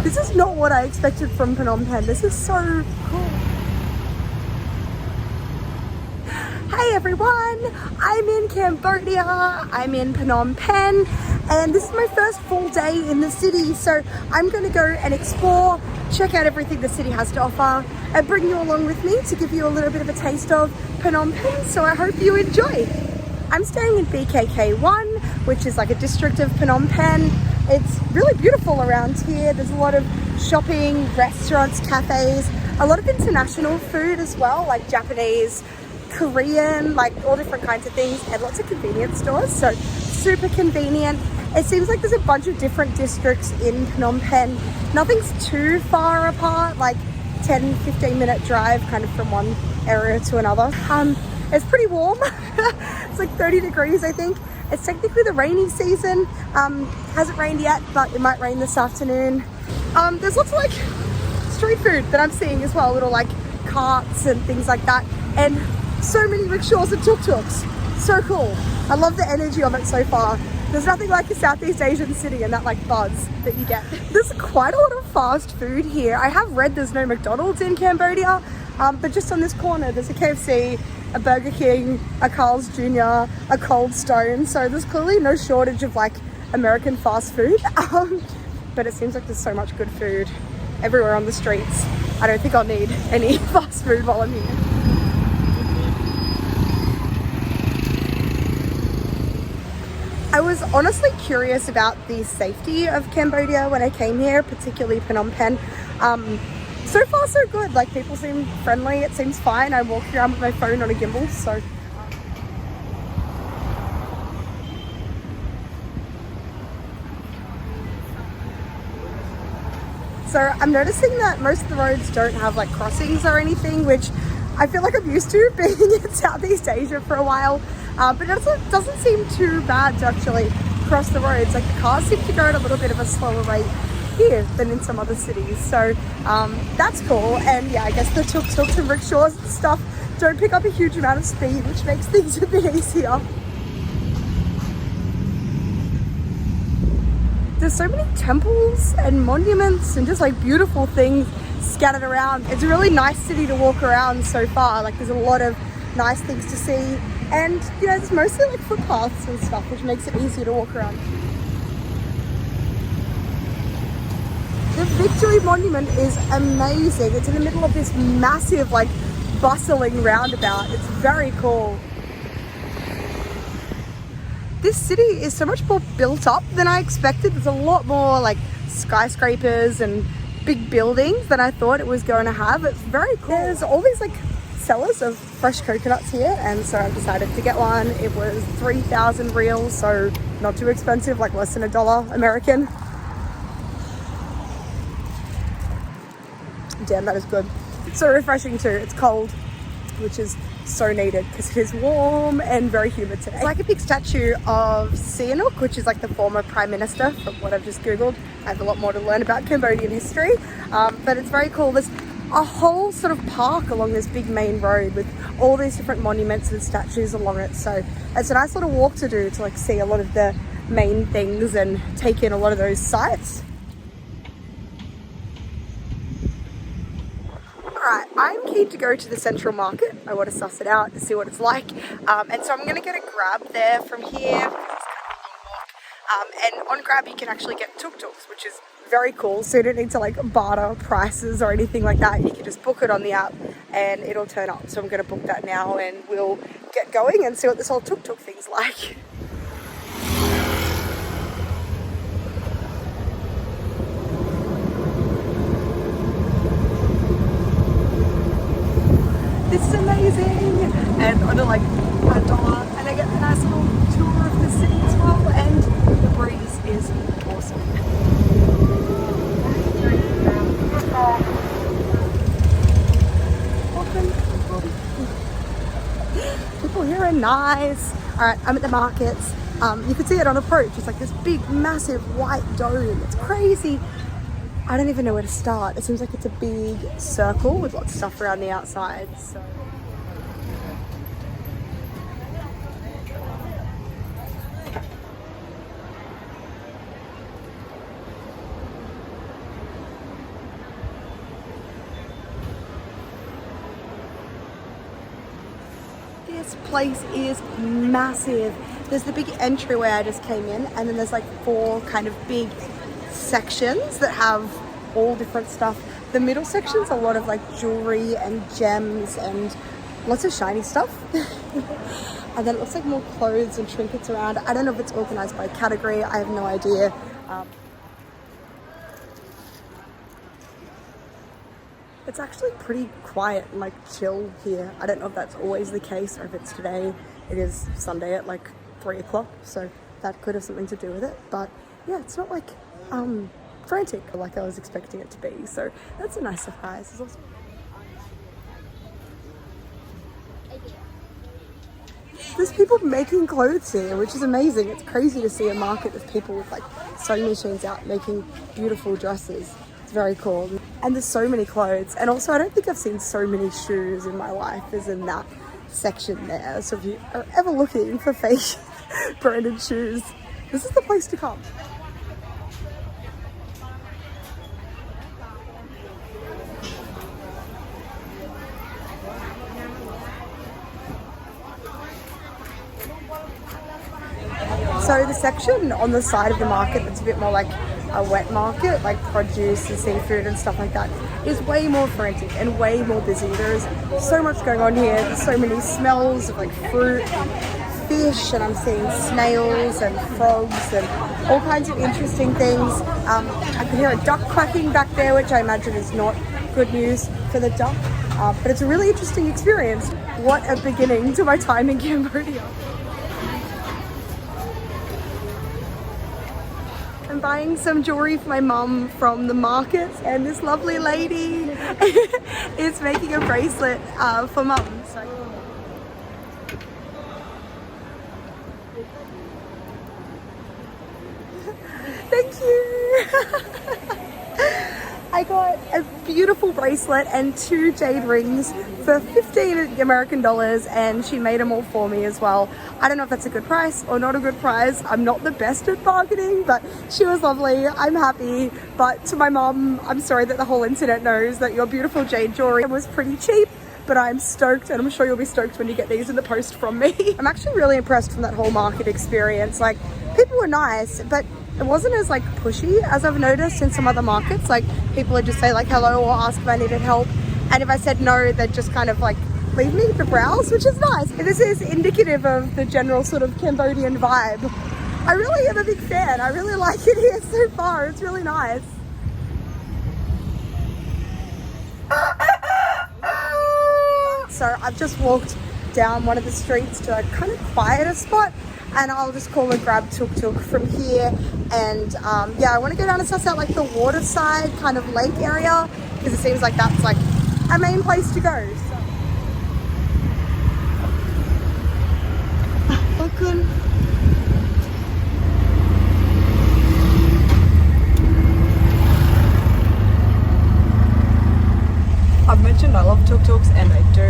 This is not what I expected from Phnom Penh. This is so cool. Hey everyone, I'm in Cambodia, I'm in Phnom Penh, and this is my first full day in the city, so I'm going to go and explore, check out everything the city has to offer, and bring you along with me to give you a little bit of a taste of Phnom Penh, so I hope you enjoy. I'm staying in BKK1, which is like a district of Phnom Penh. It's really beautiful around here. There's a lot of shopping, restaurants, cafes, a lot of international food as well, like Japanese, Korean, like all different kinds of things, and lots of convenience stores, so super convenient. It seems like there's a bunch of different districts in Phnom Penh. Nothing's too far apart, like 10-15 minute drive kind of from one area to another. It's pretty warm. It's like 30 degrees, I think. It's technically the rainy season. Hasn't rained yet, but it might rain this afternoon. There's lots of like street food that I'm seeing as well, little like carts and things like that, and so many rickshaws and tuk-tuks. So cool. I love the energy of it so far. There's nothing like a Southeast Asian city and that like buzz that you get. There's quite a lot of fast food here. I have read there's no McDonald's in Cambodia, but just on this corner there's a KFC, a Burger King, a Carl's Jr., a Cold Stone. So there's clearly no shortage of like American fast food. But it seems like there's so much good food everywhere on the streets. I don't think I'll need any fast food while I'm here. I was honestly curious about the safety of Cambodia when I came here, particularly Phnom Penh. So far so good, like people seem friendly, it seems fine. I walk around with my phone on a gimbal, so. So I'm noticing that most of the roads don't have like crossings or anything, which I feel like I'm used to being in Southeast Asia for a while. But it doesn't seem too bad to actually cross the roads. Like the cars seem to go at a little bit of a slower rate here than in some other cities. So that's cool. And yeah, I guess the tuk-tuks and rickshaws and stuff don't pick up a huge amount of speed, which makes things a bit easier. There's so many temples and monuments and just like beautiful things scattered around. It's a really nice city to walk around so far. Like there's a lot of nice things to see. And, you know, there's mostly like footpaths and stuff, which makes it easier to walk around. The Victory Monument is amazing. It's in the middle of this massive, like, bustling roundabout. It's very cool. This city is so much more built up than I expected. There's a lot more, like, skyscrapers and big buildings than I thought it was going to have. It's very cool. There's all these, like, sellers of fresh coconuts here, and so I decided to get one. It was 3,000 reals, so not too expensive, like less than $1 American. Damn, that is good. It's so refreshing too. It's cold, which is so needed because it is warm and very humid today. It's like a big statue of Sihanouk, which is like the former prime minister, from what I've just googled. I have a lot more to learn about Cambodian history, but it's very cool. There's a whole sort of park along this big main road with all these different monuments and statues along it, so it's a nice little walk to do to like see a lot of the main things and take in a lot of those sights. Alright, I'm keen to go to the central market. I want to suss it out to see what it's like, and so I'm going to get a Grab there from here because it's kind of a long walk, and on Grab you can actually get tuk-tuks, which is very cool, so you don't need to like barter prices or anything like that. You can just book it on the app and it'll turn up. So I'm going to book that now and we'll get going and see what this whole tuk-tuk thing's like. This is amazing, and under like $1 and I get a nice little tour of the city as well, and the breeze is awesome. People here are nice. Alright, I'm at the markets. You can see it on approach. It's like this big, massive white dome. It's crazy. I don't even know where to start. It seems like it's a big circle with lots of stuff around the outside. So. this place is massive. There's the big entryway I just came in, and then there's like 4 kind of big sections that have all different stuff. The middle section's a lot of like jewelry and gems and lots of shiny stuff. And then it looks like more clothes and trinkets around. I don't know if it's organized by category. I have no idea. It's actually pretty quiet and like chill here. I don't know if that's always the case or if it's today. It is Sunday at like 3 o'clock, so that could have something to do with it. But yeah, it's not like frantic like I was expecting it to be. So that's a nice surprise. It's also there's people making clothes here, which is amazing. It's crazy to see a market of people with like sewing machines out making beautiful dresses. It's very cool. And there's so many clothes. And also I don't think I've seen so many shoes in my life as in that section there. So if you are ever looking for fake branded shoes, this is the place to come. So the section on the side of the market that's a bit more like a wet market, like produce and seafood and stuff like that, is way more frantic and way more busy. There's so much going on here. There's so many smells of like fruit and fish, and I'm seeing snails and frogs and all kinds of interesting things. I can hear a duck quacking back there, which I imagine is not good news for the duck, but it's a really interesting experience. What a beginning to my time in Cambodia. I'm buying some jewelry for my mum from the market, and this lovely lady is making a bracelet for mum. So. Thank you. I got a beautiful bracelet and 2 jade rings for 15 American dollars, and she made them all for me as well. I don't know if that's a good price or not a good price. I'm not the best at bargaining, but she was lovely. I'm happy. But to my mom, I'm sorry that the whole internet knows that your beautiful jade jewelry was pretty cheap, but I'm stoked, and I'm sure you'll be stoked when you get these in the post from me. I'm actually really impressed from that whole market experience. Like, people were nice, but it wasn't as like pushy as I've noticed in some other markets. Like, people would just say like hello or ask if I needed help, and if I said no, they'd just kind of like leave me to browse, which is nice. This is indicative of the general sort of Cambodian vibe. I really am a big fan. I really like it here so far. It's really nice. So I've just walked down one of the streets to a kind of quieter spot, and I'll just call a grab tuk-tuk from here. And yeah, I want to go down and suss out like the waterside kind of lake area, because it seems like that's like a main place to go. So. Welcome. I've mentioned I love tuk-tuks, and I do.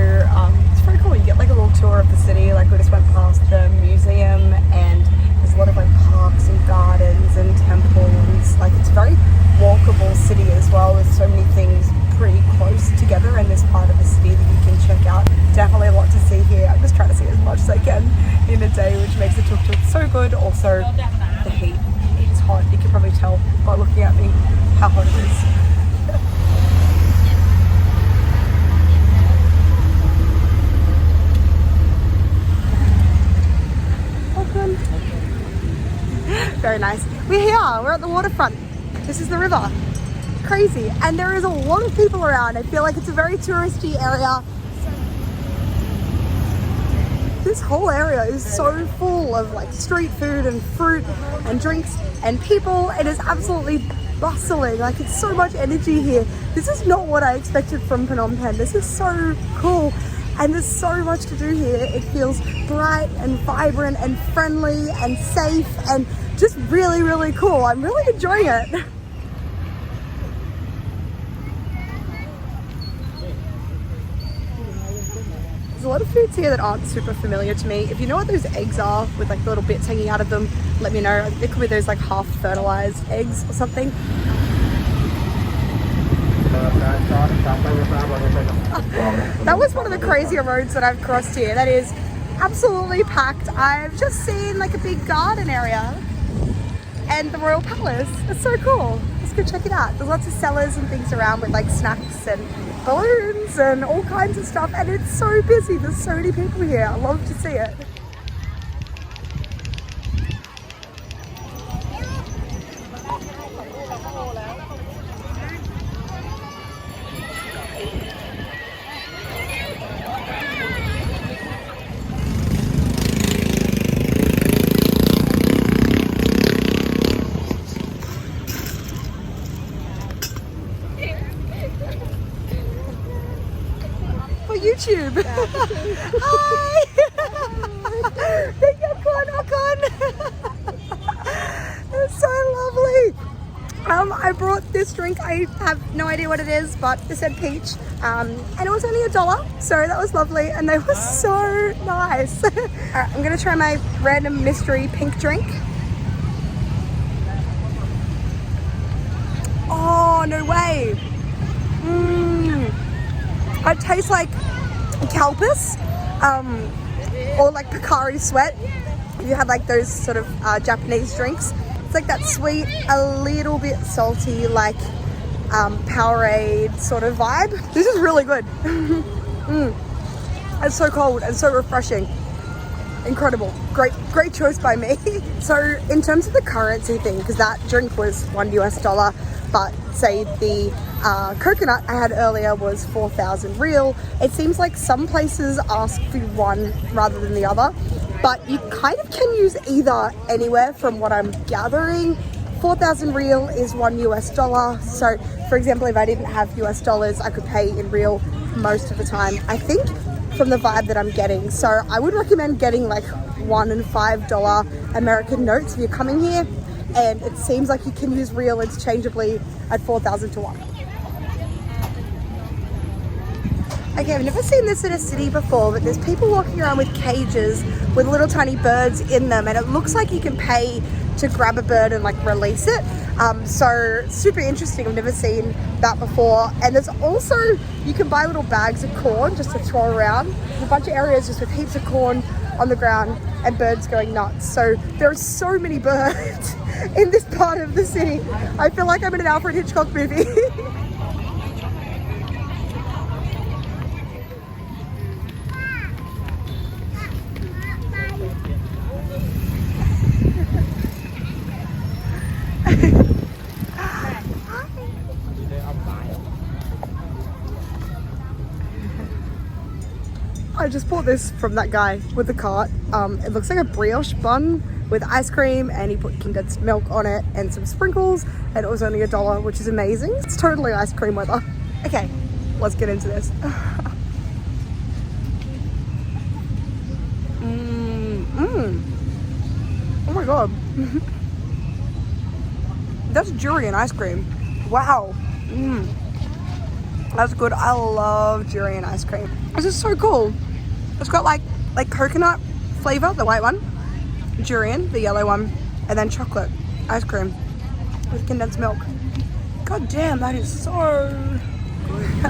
It's very cool. You get like a little tour of the city. Like, we just went past the museum, and there's a lot of like parks and gardens and temples. Like, it's a very walkable city as well, with so many things pretty close together in this part of the city that you can check out. Definitely a lot to see here. I'm just trying to see as much as I can in a day, which makes the tuk-tuk so good. Also, the heat. It is hot. You can probably tell by looking at me how hot it is. Very nice. We're here. We're at the waterfront. This is the river. Crazy. And there is a lot of people around. I feel like it's a very touristy area. This whole area is so full of like street food and fruit and drinks and people. It is absolutely bustling. Like, it's so much energy here. This is not what I expected from Phnom Penh. This is so cool. And there's so much to do here. It feels bright and vibrant and friendly and safe and just really, really cool. I'm really enjoying it. There's a lot of foods here that aren't super familiar to me. If you know what those eggs are with like the little bits hanging out of them, let me know. It could be those like half fertilized eggs or something. That was one of the crazier roads that I've crossed here. That is absolutely packed. I've just seen like a big garden area and the Royal Palace. It's so cool. Let's go check it out. There's lots of sellers and things around with like snacks and balloons and all kinds of stuff, and it's so busy. There's so many people here. I love to see it. YouTube. Hi. Thank you, Okon. It's so lovely. I brought this drink. I have no idea what it is, but it said peach, and it was only $1, so that was lovely, and they were so nice. All right, I'm gonna try my random mystery pink drink. Oh, no way. It tastes like Kalpis, or like Pocari Sweat. If you had like those sort of Japanese drinks, it's like that sweet, a little bit salty, like Powerade sort of vibe. This is really good. It's so cold and so refreshing. Incredible. Great choice by me. So in terms of the currency thing, because that drink was $1, but say the coconut I had earlier was 4,000 real. It seems like some places ask for one rather than the other, but you kind of can use either anywhere from what I'm gathering. 4,000 real is $1. So for example, if I didn't have US dollars, I could pay in real most of the time, I think, from the vibe that I'm getting. So I would recommend getting like $1 and $5 American notes if you're coming here, and it seems like you can use real interchangeably at 4,000 to 1. Okay, I've never seen this in a city before, but there's people walking around with cages with little tiny birds in them, and it looks like you can pay to grab a bird and like release it. So super interesting. I've never seen that before. And there's also, you can buy little bags of corn just to throw around. There's a bunch of areas just with heaps of corn on the ground and birds going nuts. So there are so many birds in this part of the city. I feel like I'm in an Alfred Hitchcock movie. I just bought this from that guy with the cart. It looks like a brioche bun with ice cream, and he put condensed milk on it and some sprinkles, and it was only $1, which is amazing. It's totally ice cream weather. Okay, let's get into this. Oh my god. That's durian ice cream. Wow. That's good. I love durian ice cream. This is so cool. It's got like coconut flavor, the white one, durian, the yellow one, and then chocolate ice cream with condensed milk. God damn, that is so good.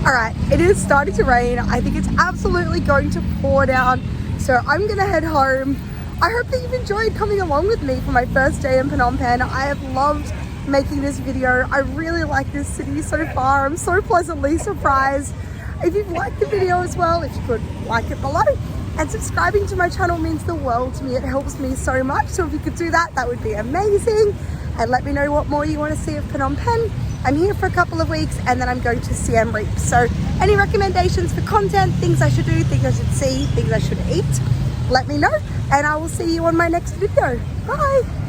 All right, it is starting to rain. I think it's absolutely going to pour down, so I'm gonna head home. I hope that you've enjoyed coming along with me for my first day in Phnom Penh. I have loved making this video. I really like this city so far. I'm so pleasantly surprised. If you've liked the video as well, if you could like it below, and subscribing to my channel means the world to me. It helps me so much, so if you could do that, that would be amazing. And let me know what more you want to see of Phnom Penh. I'm here for a couple of weeks, and then I'm going to Siem Reap. So any recommendations for content, things I should do, things I should see, things I should eat, let me know, and I will see you on my next video. Bye.